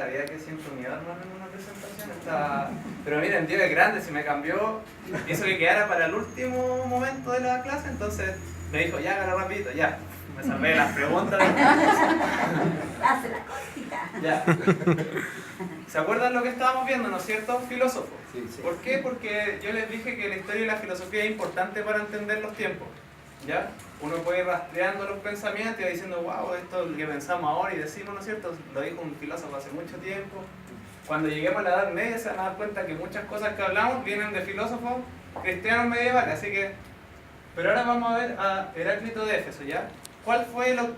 la vida que siento miedo, hermano, en una presentación. Pero miren, Dios es grande, si me cambió, hizo que quedara para el último momento de la clase, entonces me dijo, ya, hágalo rapidito, ya. Me salvé las preguntas. Hace la cosita. Ya. ¿Se acuerdan lo que estábamos viendo, no es cierto? Filósofo. Sí, sí. ¿Por qué? Porque yo les dije que la historia y la filosofía es importante para entender los tiempos. ¿Ya? Uno puede ir rastreando los pensamientos y diciendo, wow, esto es lo que pensamos ahora y decimos, ¿no es cierto? Lo dijo un filósofo hace mucho tiempo. Cuando lleguemos a la Edad Media se van a dar cuenta que muchas cosas que hablamos vienen de filósofos cristianos medievales, así que... Pero ahora vamos a ver a Heráclito de Éfeso, ¿ya?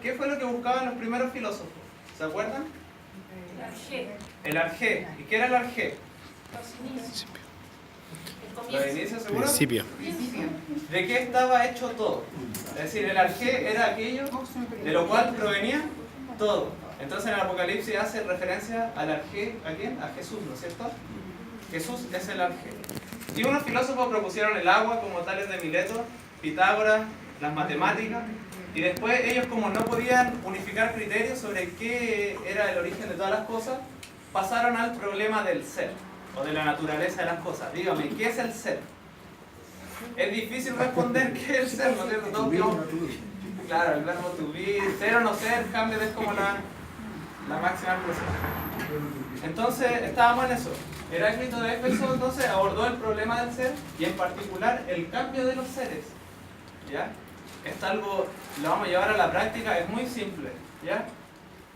¿Qué fue lo que buscaban los primeros filósofos? ¿Se acuerdan? El arjé. El arjé. ¿Y qué era el arjé? Los inicios. El ¿Los comienzo. inicios, seguro? Principio. ¿De qué estaba hecho todo? Es decir, el arjé era aquello de lo cual provenía todo. Entonces en el Apocalipsis hace referencia al arjé, ¿a quién? A Jesús, ¿no es cierto? Jesús es el arjé. Y unos filósofos propusieron el agua, como Tales de Mileto, Pitágoras, las matemáticas, y después ellos, como no podían unificar criterios sobre qué era el origen de todas las cosas, pasaron al problema del ser, o de la naturaleza de las cosas. Dígame, ¿qué es el ser? Es difícil responder qué es el ser, ¿no es cierto? Todos digamos, claro, el verbo to be, ser o no ser, cambio es como la máxima expresión. Entonces, estábamos en eso. Heráclito de Éfeso entonces abordó el problema del ser y en particular el cambio de los seres. ¿Ya? Es algo, lo vamos a llevar a la práctica, es muy simple, ¿ya?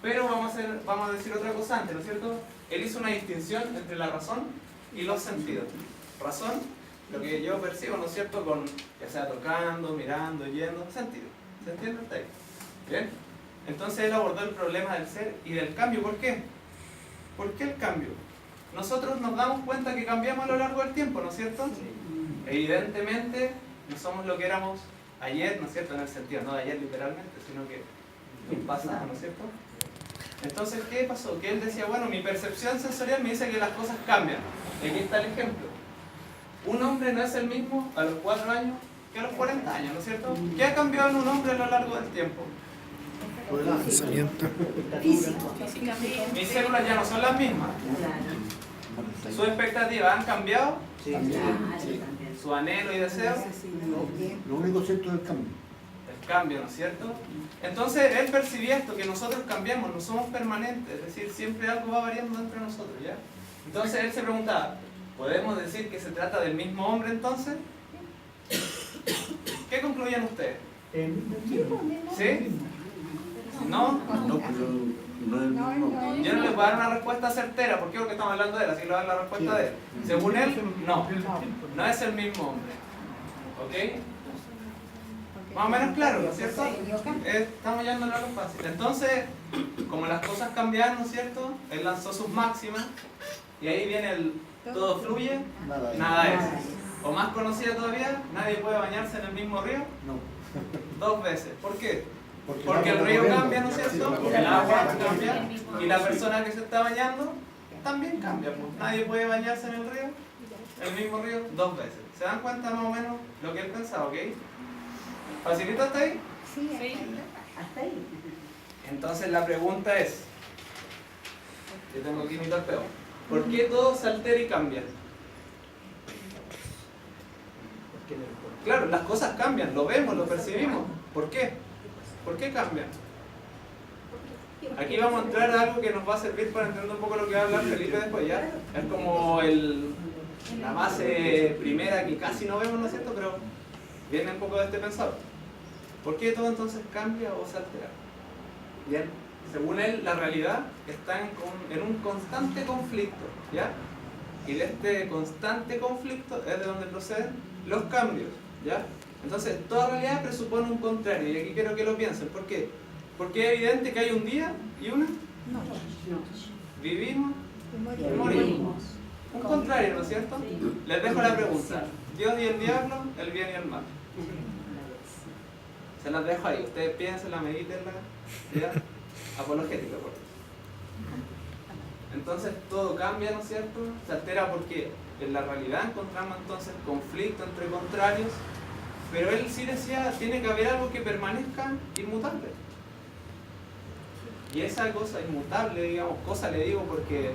Pero vamos a decir otra cosa antes, ¿no es cierto? Él hizo una distinción entre la razón y los sentidos. Razón, lo que yo percibo, ¿no es cierto? Con, ya sea tocando, mirando, oyendo, sentido. ¿Se entiende hasta ahí? ¿Bien? Entonces él abordó el problema del ser y del cambio. ¿Por qué? ¿Por qué el cambio? Nosotros nos damos cuenta que cambiamos a lo largo del tiempo, ¿no es cierto? Evidentemente no somos lo que éramos ayer, ¿no es cierto? En el sentido, no de ayer literalmente, sino que en pasado, ¿no es cierto? Entonces, ¿qué pasó? Que él decía, bueno, mi percepción sensorial me dice que las cosas cambian. Y aquí está el ejemplo. Un hombre no es el mismo a los 4 años que a los 40 años, ¿no es cierto? ¿Qué ha cambiado en un hombre a lo largo del tiempo? Pensamiento. Físico. Físicamente. Mis células ya no son las mismas. ¿Sus expectativas han cambiado? Sí, ¿Su anhelo y deseo? Lo único cierto es el cambio. El cambio, ¿no es cierto? Entonces él percibía esto, que nosotros cambiamos, no somos permanentes, es decir, siempre algo va variando entre nosotros, ¿ya? Entonces él se preguntaba, ¿podemos decir que se trata del mismo hombre entonces? ¿Qué concluyen ustedes? ¿Sí? ¿No? No, pero no es el mismo. Yo no les voy a dar una respuesta certera, ¿por qué? Porque estamos hablando de él, así que le voy a dar la respuesta de él. Según él, no es el mismo hombre. ¿Ok? Más o menos claro, ¿no es cierto? Estamos yendo a lo fácil. Entonces, como las cosas cambiaron, ¿no es cierto? Él lanzó sus máximas y ahí viene el todo fluye, nada es. O más conocida todavía, nadie puede bañarse en el mismo río No. 2 veces. ¿Por qué? Porque el río cambia, ¿no es cierto? El agua cambia y la persona que se está bañando también cambia. Pues. Nadie puede bañarse en el mismo río 2 veces. ¿Se dan cuenta más o menos lo que él pensaba, ok? ¿Facilito hasta ahí? Sí, hasta ahí. Entonces la pregunta es, yo tengo aquí mi torpeo, ¿por qué todo se altera y cambia? Claro, las cosas cambian, lo vemos, lo percibimos. ¿Por qué? ¿Por qué cambian? Aquí vamos a entrar a algo que nos va a servir para entender un poco lo que va a hablar Felipe después, ¿ya? Es como la base primera que casi no vemos, ¿no es cierto? Pero viene un poco de este pensador. ¿Por qué todo entonces cambia o se altera? Bien, según él, la realidad está en un constante conflicto, ¿ya? Y de este constante conflicto es de donde proceden los cambios, ¿ya? Entonces, toda realidad presupone un contrario, y aquí quiero que lo piensen. ¿Por qué? Porque es evidente que hay un día y una. Vivimos y morimos. Un contrario, ¿no es cierto? Les dejo la pregunta. Dios y el diablo, el bien y el mal. Se las dejo ahí. Ustedes piénsenla, medítenla. ¿Ya? Apologética, por favor. Entonces todo cambia, ¿no es cierto? Se altera porque en la realidad encontramos entonces conflicto entre contrarios, pero él sí decía, tiene que haber algo que permanezca inmutable. Y esa cosa inmutable, digamos, cosa le digo porque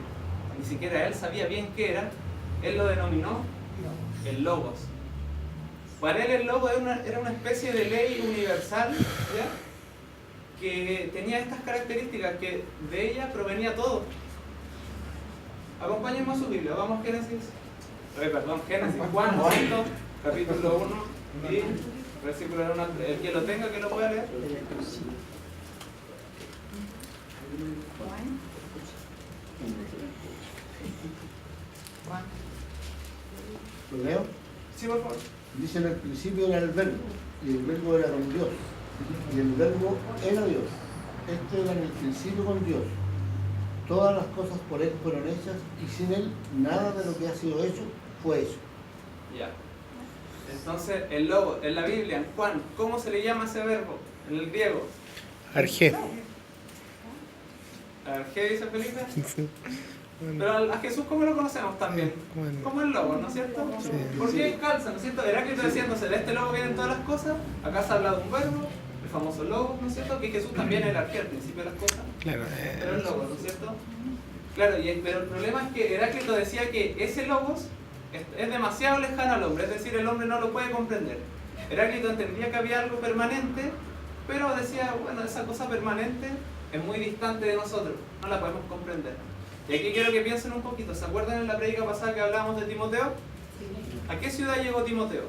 ni siquiera él sabía bien qué era, él lo denominó el Logos. Para él el Logos era una especie de ley universal, ¿ya? Que tenía estas características, que de ella provenía todo. Acompáñenme a su Biblia, vamos a Génesis, Génesis, Juan, capítulo 1 y versículo 1 al 3. El que lo tenga, que lo pueda leer. ¿Lo leo? Sí, por favor. Dice: en el principio era el verbo, y el verbo era con Dios, y el verbo era Dios. Este era en el principio con Dios. Todas las cosas por Él fueron hechas, y sin Él nada de lo que ha sido hecho fue hecho. Ya. Entonces, el Logos, en la Biblia, en Juan, ¿cómo se le llama ese verbo? En el griego. Arge. ¿Qué dice Felipe? Bueno, Pero a Jesús, ¿cómo lo conocemos también? bueno. Como el Logos, ¿no es cierto? Sí. ¿Por qué calza, no es cierto? Heráclito diciéndose, de este Logos vienen todas las cosas. Acá se habla de un verbo, el famoso Logos, ¿no es cierto? Que Jesús también era al principio de las cosas. Claro, Pero el Logos, ¿no es cierto? Claro, pero el problema es que Heráclito decía que ese Logos es demasiado lejano al hombre, es decir, el hombre no lo puede comprender. Heráclito entendía que había algo permanente, pero decía, bueno, esa cosa permanente es muy distante de nosotros, no la podemos comprender. Y aquí quiero que piensen un poquito. ¿Se acuerdan en la prédica pasada que hablábamos de Timoteo? ¿A qué ciudad llegó Timoteo?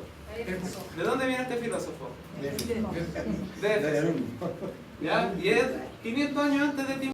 ¿De dónde viene este filósofo? De Éfeso. ¿Ya? Y es 500 años antes de Timoteo.